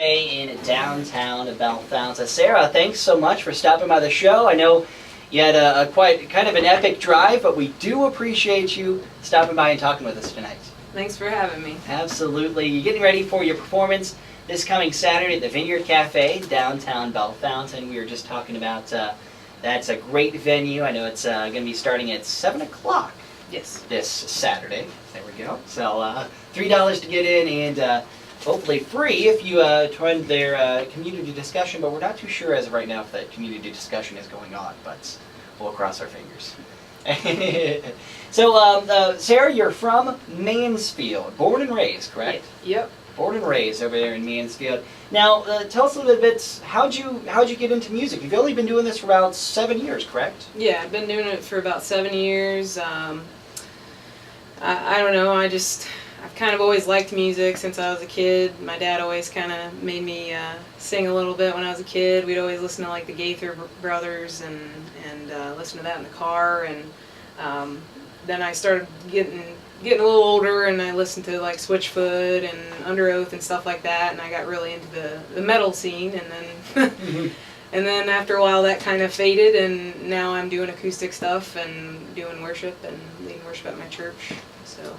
In downtown Bellefontaine. Sarah, thanks so much for stopping by the show. I know you had a quite kind of an epic drive, but we do appreciate you stopping by and talking with us tonight. Thanks for having me. Absolutely. You're getting ready for your performance this coming Saturday at the Vineyard Cafe, downtown Bellefontaine. We were just talking about that's a great venue. I know it's going to be starting at 7 o'clock. Yes. This Saturday. There we go. So $3 to get in and hopefully free if you join their community discussion, but we're not too sure as of right now if that community discussion is going on, but we'll cross our fingers. So, Sarah, you're from Mansfield, born and raised, correct? Yep. Born and raised over there in Mansfield. Now, tell us a little bit, how'd you get into music? You've only been doing this for about 7 years, correct? Yeah, I've been doing it for about 7 years. I don't know, I've kind of always liked music since I was a kid. My dad always kind of made me sing a little bit when I was a kid. We'd always listen to like the Gaither brothers and listen to that in the car. And then I started getting a little older, and I listened to like Switchfoot and Under Oath and stuff like that. And I got really into the metal scene. And then and then after a while that kind of faded, and now I'm doing acoustic stuff and doing worship and leading worship at my church. So.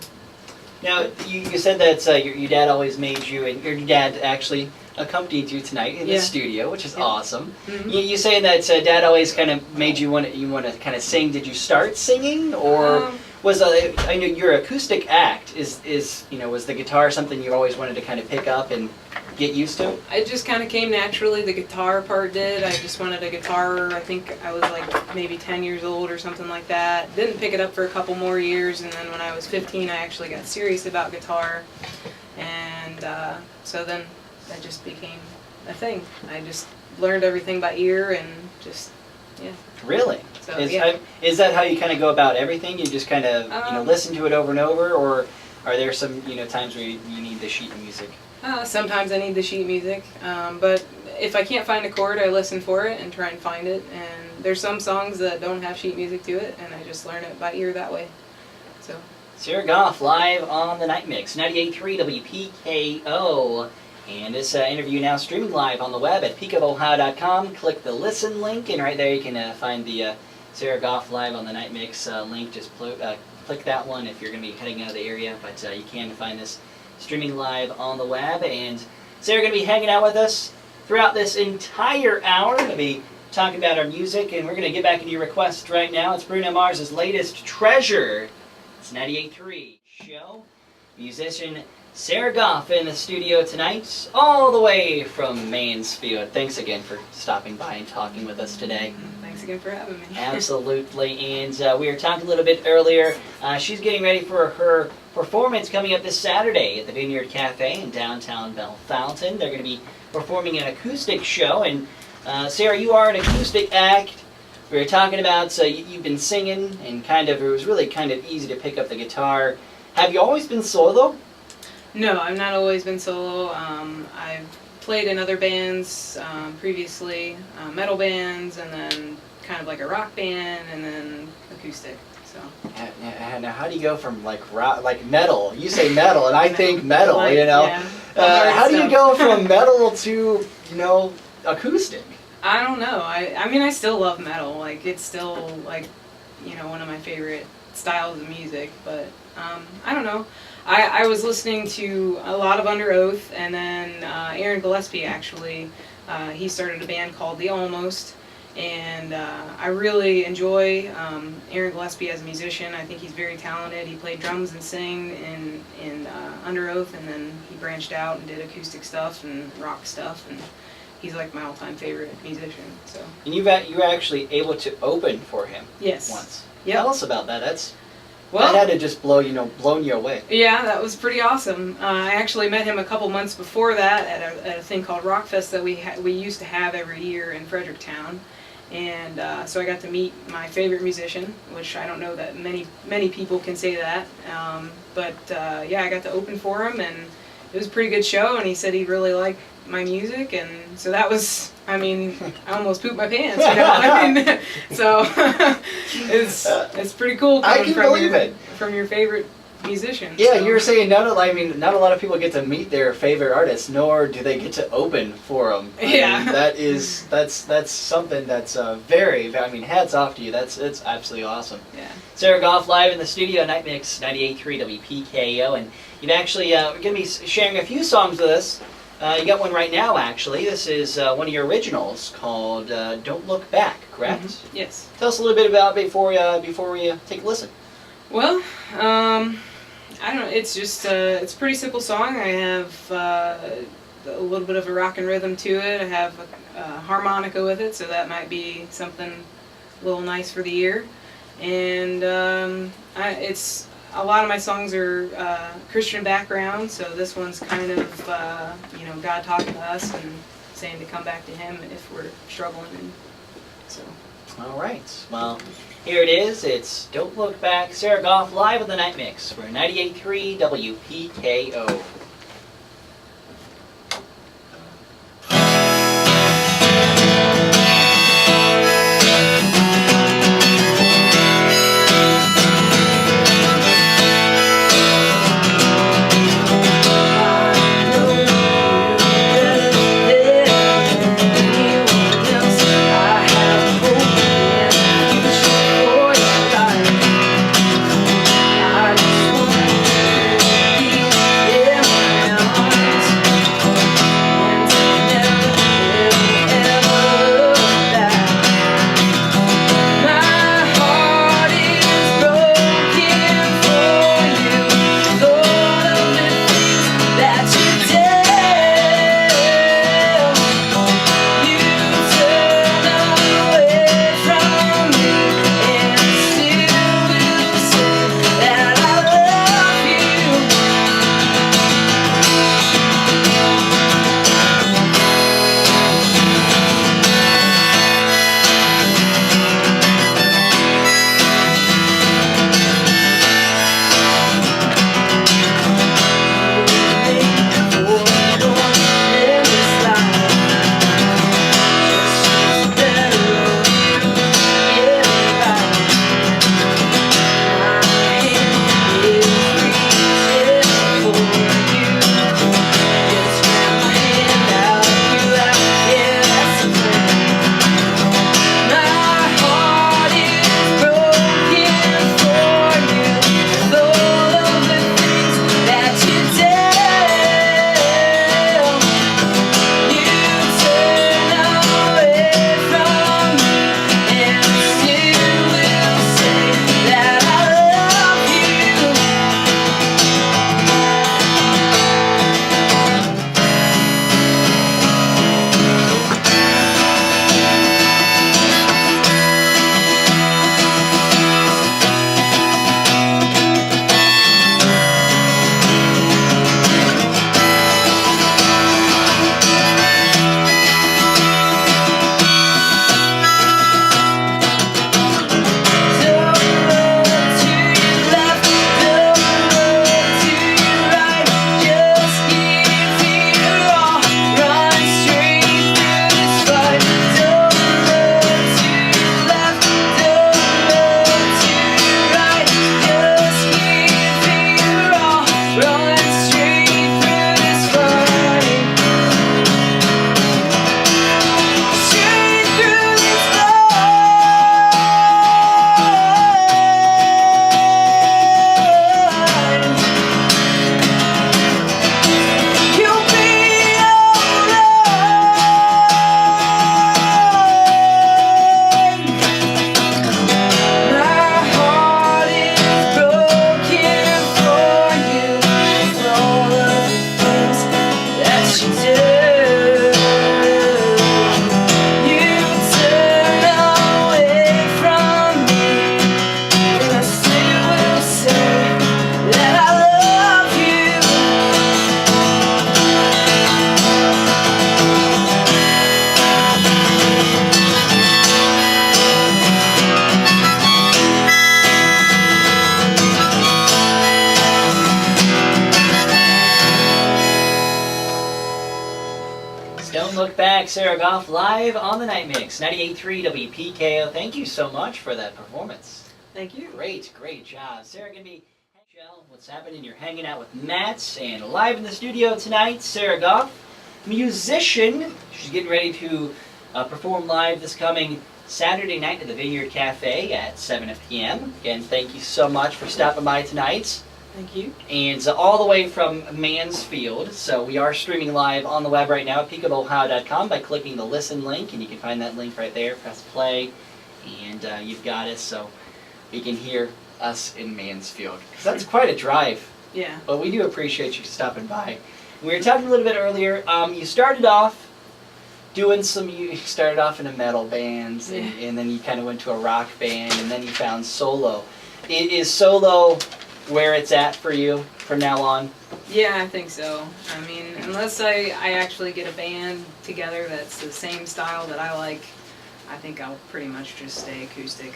Now, you said that your dad always made you, and your dad actually accompanied you tonight in the studio, which is awesome. Mm-hmm. You say that Dad always kind of made you want to kind of sing. Did you start singing, or was I know your acoustic act is was the guitar something you always wanted to kind of pick up and get used to? It just kind of came naturally. The guitar part did. I just wanted a guitar. I think I was like maybe 10 years old or something like that. Didn't pick it up for a couple more years, and then when I was 15 I actually got serious about guitar, and so then that just became a thing. I just learned everything by ear and just, yeah. Really? So, is that how you kind of go about everything? You just kind of listen to it over and over, or are there some times where you need the sheet music? Sometimes I need the sheet music, but if I can't find a chord, I listen for it and try and find it. And there's some songs that don't have sheet music to it, and I just learn it by ear that way. So. Sarah Goff live on the Night Mix, 98.3 WPKO. And this interview now streaming live on the web at peakofohio.com. Click the listen link, and right there you can find the Sarah Goff live on the Night Mix link. Just click that one if you're going to be heading out of the area, but you can find this streaming live on the web. And Sarah going to be hanging out with us throughout this entire hour. We're going to be talking about our music, and we're going to get back into your requests right now. It's Bruno Mars's latest Treasure. It's 98.3 show. Musician Sarah Goff in the studio tonight, all the way from Mansfield. Thanks again for stopping by and talking with us today. Thanks again for having me. Absolutely. And we were talking a little bit earlier. She's getting ready for her performance coming up this Saturday at the Vineyard Cafe in downtown Bellefontaine. They're going to be performing an acoustic show. And Sarah, you are an acoustic act. We were talking about you've been singing, and it was really kind of easy to pick up the guitar. Have you always been solo? No, I've not always been solo. I've played in other bands previously, metal bands, and then kind of like a rock band, and then acoustic. So. Now, how do you go from like rock, like metal? You say metal, and I think metal. Like, Yeah. How do you go from metal to acoustic? I don't know. I mean, I still love metal. Like, it's still like one of my favorite styles of music. But I don't know. I was listening to a lot of Under Oath, and then Aaron Gillespie actually, he started a band called The Almost, and I really enjoy Aaron Gillespie as a musician. I think he's very talented. He played drums and sang in Under Oath, and then he branched out and did acoustic stuff and rock stuff, and he's like my all-time favorite musician. So. And you were actually able to open for him. Yes. Once. Yep. Tell us about that. That had to just blown you away. Yeah, that was pretty awesome. I actually met him a couple months before that at a thing called Rockfest that we used to have every year in Fredericktown, and so I got to meet my favorite musician, which I don't know that many people can say that, but yeah, I got to open for him, and it was a pretty good show, and he said he really liked my music, and so that was, I mean, I almost pooped my pants, I mean, so it's pretty cool coming from your favorite musician. Yeah, so. you were saying not a lot of people get to meet their favorite artists, nor do they get to open for them. Yeah. That's something that's very. I mean, hats off to you. It's absolutely awesome. Yeah. Sarah Goff live in the studio, Night Mix 98.3 WPKO, and you've actually going to be sharing a few songs with us. You got one right now, actually. This is one of your originals called "Don't Look Back," correct? Mm-hmm. Yes. Tell us a little bit about it before we take a listen. Well, I don't know. It's just it's a pretty simple song. I have a little bit of a rock and rhythm to it. I have a harmonica with it, so that might be something a little nice for the ear. And it's a lot of my songs are Christian background, so this one's kind of God talking to us and saying to come back to Him if we're struggling. And so. All right. Well, here it is. It's "Don't Look Back." Sarah Goff live with the Night Mix for 98.3 WPKO. Don't Look Back, Sarah Goff live on the Night Mix, 98.3 WPKO. Thank you so much for that performance. Thank you. Great job. Sarah, gonna be Michelle, what's happening? You're hanging out with Matt, and live in the studio tonight, Sarah Goff, musician. She's getting ready to perform live this coming Saturday night at the Vineyard Cafe at 7 p.m. Again, thank you so much for stopping by tonight. Thank you. And all the way from Mansfield. So we are streaming live on the web right now at peakofohio.com by clicking the listen link, and you can find that link right there. Press play, and you've got us, so you can hear us in Mansfield. Because that's quite a drive. Yeah. But we do appreciate you stopping by. We were talking a little bit earlier. You started off doing you started off in a metal band, and then you kind of went to a rock band, and then you found solo. Is solo where it's at for you from now on? Yeah, I think so. I mean, unless I actually get a band together that's the same style that I like, I think I'll pretty much just stay acoustic.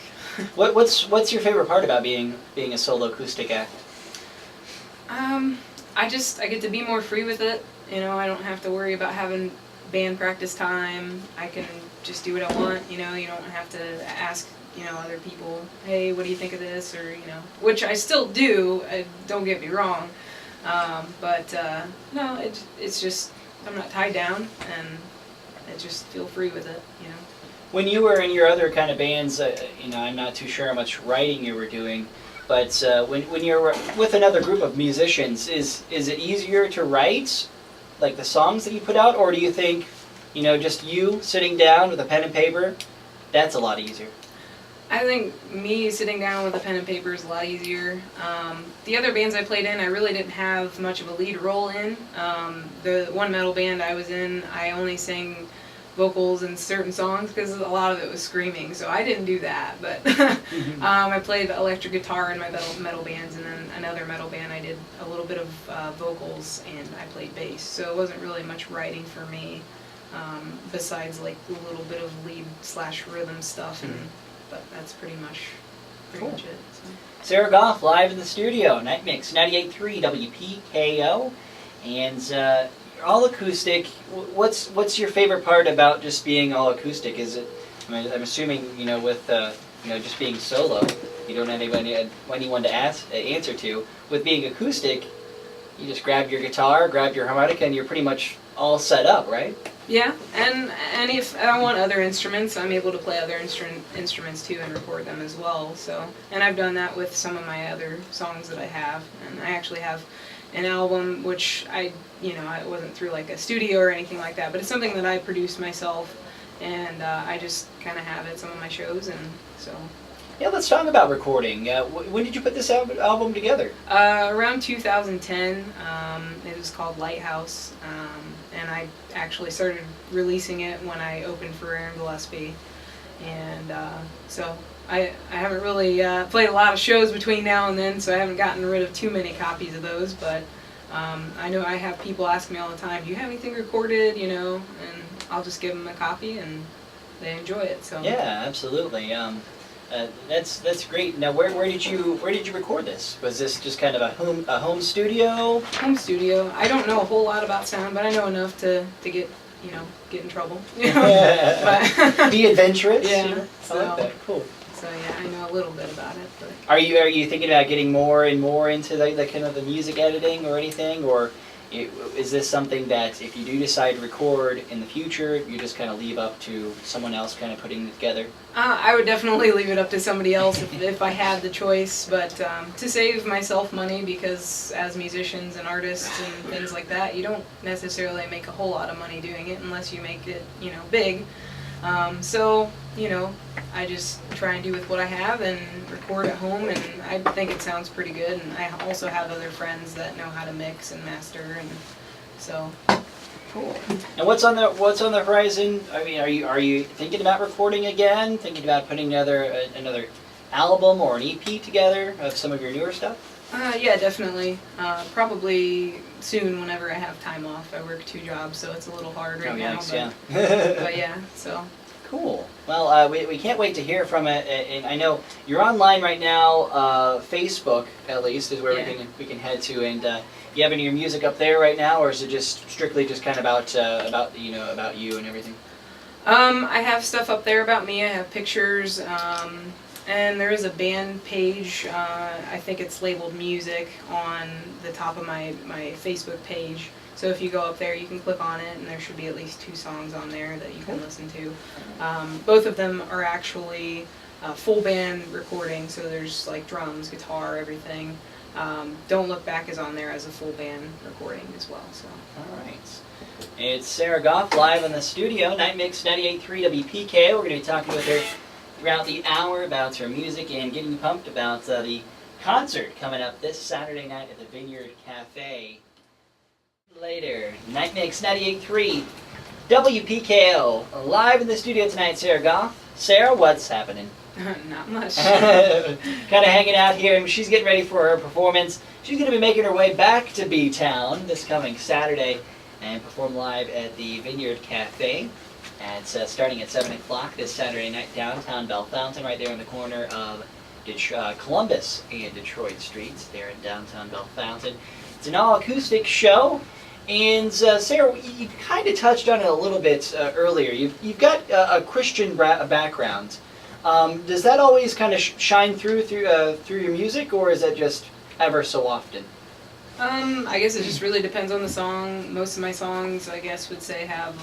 What's your favorite part about being a solo acoustic act? I get to be more free with it. You know, I don't have to worry about having band practice time. I can just do what I want. You know, you don't have to ask, other people, hey, what do you think of this? Or, which I still do, don't get me wrong. But no, it's just, I'm not tied down, and I just feel free with it, When you were in your other kind of bands, I'm not too sure how much writing you were doing, but when you're with another group of musicians, is it easier to write, like the songs that you put out, or do you think, just you sitting down with a pen and paper, that's a lot easier? I think me sitting down with a pen and paper is a lot easier. The other bands I played in, I really didn't have much of a lead role in. The one metal band I was in, I only sang vocals in certain songs because a lot of it was screaming, so I didn't do that. But I played electric guitar in my metal bands, and then another metal band I did a little bit of vocals, and I played bass. So it wasn't really much writing for me, besides like a little bit of lead/rhythm stuff, but that's pretty much it. So. Sarah Goff live in the studio, Night Mix 98.3 WPKO, and all acoustic. What's your favorite part about just being all acoustic? Is it? I'm assuming with just being solo, you don't have anyone to answer to. With being acoustic, you just grab your guitar, grab your harmonica, and you're pretty much all set up, right? Yeah, and if I want other instruments, I'm able to play other instruments too and record them as well. So, and I've done that with some of my other songs that I have, and I actually have an album which it wasn't through like a studio or anything like that, but it's something that I produced myself, and I just kind of have it at some of my shows, and so. Yeah, let's talk about recording. When did you put this album together? Around 2010. It was called Lighthouse, and I actually started releasing it when I opened for Aaron Gillespie, and so I haven't really played a lot of shows between now and then, so I haven't gotten rid of too many copies of those, but I know I have people ask me all the time, do you have anything recorded, and I'll just give them a copy, and they enjoy it. So yeah, absolutely. That's great. Now, where did you record this? Was this just kind of a home studio? Home studio. I don't know a whole lot about sound, but I know enough to get in trouble. But be adventurous. Yeah. I like that. Cool. So yeah, I know a little bit about it. But are you thinking about getting more and more into the kind of the music editing or anything, or is this something that if you do decide to record in the future, you just kind of leave up to someone else kind of putting it together? I would definitely leave it up to somebody else if I had the choice, but to save myself money, because as musicians and artists and things like that, you don't necessarily make a whole lot of money doing it unless you make it, big. So, I just try and do with what I have and record at home, and I think it sounds pretty good, and I also have other friends that know how to mix and master, and so. Cool. And what's on the horizon? I mean, are you thinking about recording again? Thinking about putting another album or an EP together of some of your newer stuff? Yeah, definitely. Probably soon, whenever I have time off. I work 2 jobs, so it's a little hard right now. Yikes, but yeah, so. Cool. Well, we can't wait to hear from it, and I know you're online right now. Facebook, at least, is where we can head to. And you have any of your music up there right now, or is it just strictly just kind of about you and everything? I have stuff up there about me. I have pictures. And there is a band page, I think it's labeled music, on the top of my Facebook page. So if you go up there, you can click on it, and there should be at least 2 songs on there that you can listen to. Both of them are actually full band recording, so there's like drums, guitar, everything. Don't Look Back is on there as a full band recording as well. So. All right. It's Sarah Goff live in the studio, Night Mix 98.3 WPK. We're going to be talking with her throughout the hour about her music and getting you pumped about the concert coming up this Saturday night at the Vineyard Cafe. Later, Night Mix 98.3 WPKO. Live in the studio tonight, Sarah Goff. Sarah, what's happening? Not much. Kind of hanging out here, and she's getting ready for her performance. She's going to be making her way back to B-Town this coming Saturday and perform live at the Vineyard Cafe. And it's starting at 7 o'clock this Saturday night, downtown Bellefontaine, right there in the corner of Columbus and Detroit Streets, there in downtown Bellefontaine. It's an all-acoustic show. And Sarah, you kind of touched on it a little bit earlier. You've got a Christian background. Does that always kind of shine through your music, or is that just ever so often? I guess it just really depends on the song. Most of my songs, I guess, would say have,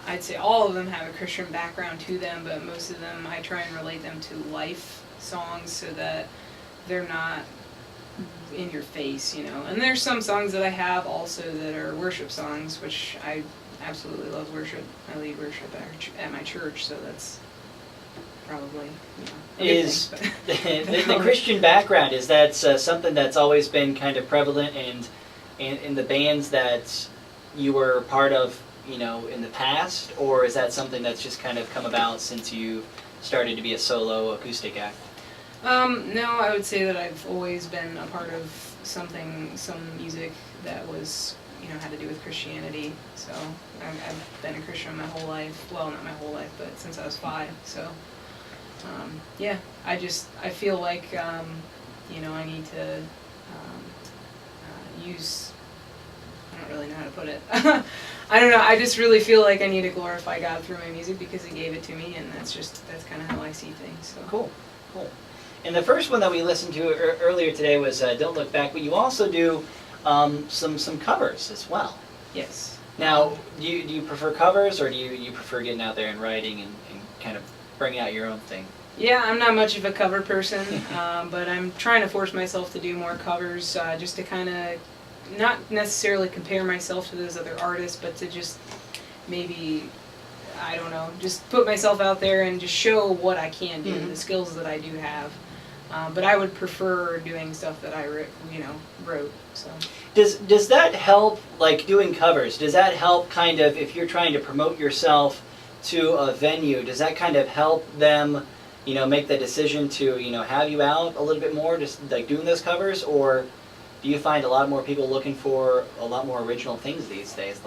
I'd say all of them have a Christian background to them, but most of them I try and relate them to life songs so that they're not in your face, And there's some songs that I have also that are worship songs, which I absolutely love worship. I lead worship at my church, so that's probably is the Christian background, is that something that's always been kind of prevalent in the bands that you were part of, in the past, or is that something that's just kind of come about since you started to be a solo acoustic act? No, I would say that I've always been a part of some music that was, had to do with Christianity. So I've been a Christian my whole life. Well, not my whole life, but since I was 5. So yeah, I feel like, I need to use, I don't really know how to put it. I don't know, I just really feel like I need to glorify God through my music because He gave it to me, and that's kind of how I see things. So. Cool. And the first one that we listened to earlier today was Don't Look Back, but you also do some covers as well. Yes. Now, do you prefer covers, or do you prefer getting out there and writing and kind of bringing out your own thing? Yeah, I'm not much of a cover person, but I'm trying to force myself to do more covers, just to kind of not necessarily compare myself to those other artists, but to just maybe, I don't know, just put myself out there and just show what I can do, the skills that I do have. But I would prefer doing stuff that I wrote. So. Does that help, like doing covers, does that help kind of, if you're trying to promote yourself to a venue, does that kind of help them, make the decision to, have you out a little bit more, just like doing those covers, or do you find a lot more people looking for a lot more original things these days,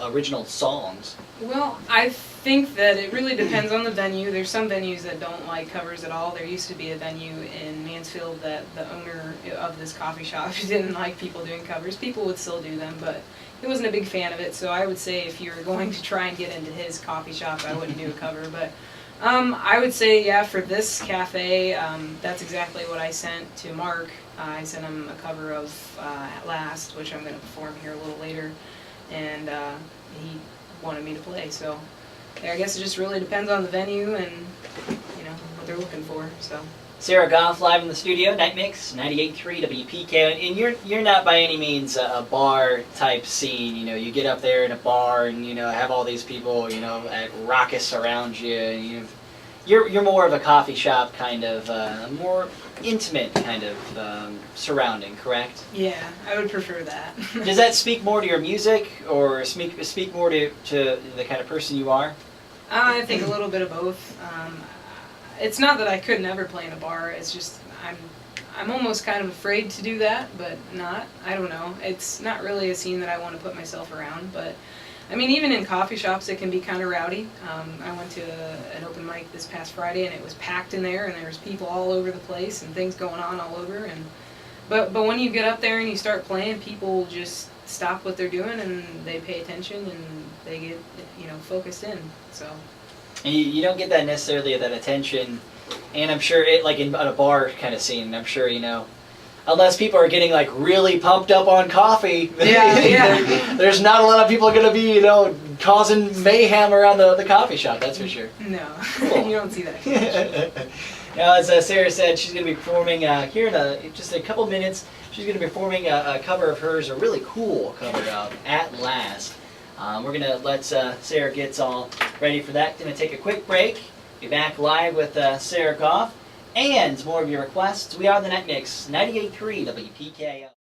original songs? Well, I think that it really depends on the venue. There's some venues that don't like covers at all. There used to be a venue in Mansfield that the owner of this coffee shop didn't like people doing covers. People would still do them, but he wasn't a big fan of it. So I would say if you're going to try and get into his coffee shop, I wouldn't do a cover. But I would say, yeah, for this cafe, that's exactly what I sent to Mark. I sent him a cover of Last, which I'm going to perform here a little later, and he wanted me to play. So yeah, I guess it just really depends on the venue and what they're looking for. So. Sarah Goff live in the studio, Night Mix 98.3 WPK, and you're not by any means a bar type scene. You get up there in a bar and have all these people at raucous around you. And you're more of a coffee shop kind of, more intimate kind of surrounding, correct? Yeah, I would prefer that. Does that speak more to your music, or speak more to the kind of person you are? I think a little bit of both. It's not that I could never play in a bar. It's just I'm almost kind of afraid to do that, but not. I don't know. It's not really a scene that I want to put myself around, but I mean, even in coffee shops, it can be kind of rowdy. I went to an open mic this past Friday, and it was packed in there, and there was people all over the place, and things going on all over. But when you get up there and you start playing, people just stop what they're doing, and they pay attention, and they get focused in. So. And you don't get that necessarily that attention, and I'm sure it like in a bar kind of scene. I'm sure unless people are getting like really pumped up on coffee, there's not a lot of people going to be causing mayhem around the coffee shop. That's for sure. No, Cool. you don't see that. Now, as Sarah said, she's going to be performing here in just a couple minutes. She's going to be performing a cover of hers, a really cool cover of "At Last." We're going to let Sarah get all ready for that. Going to take a quick break. Be back live with Sarah Goff and more of your requests. We are the Night Mix, 98.3 WPKO.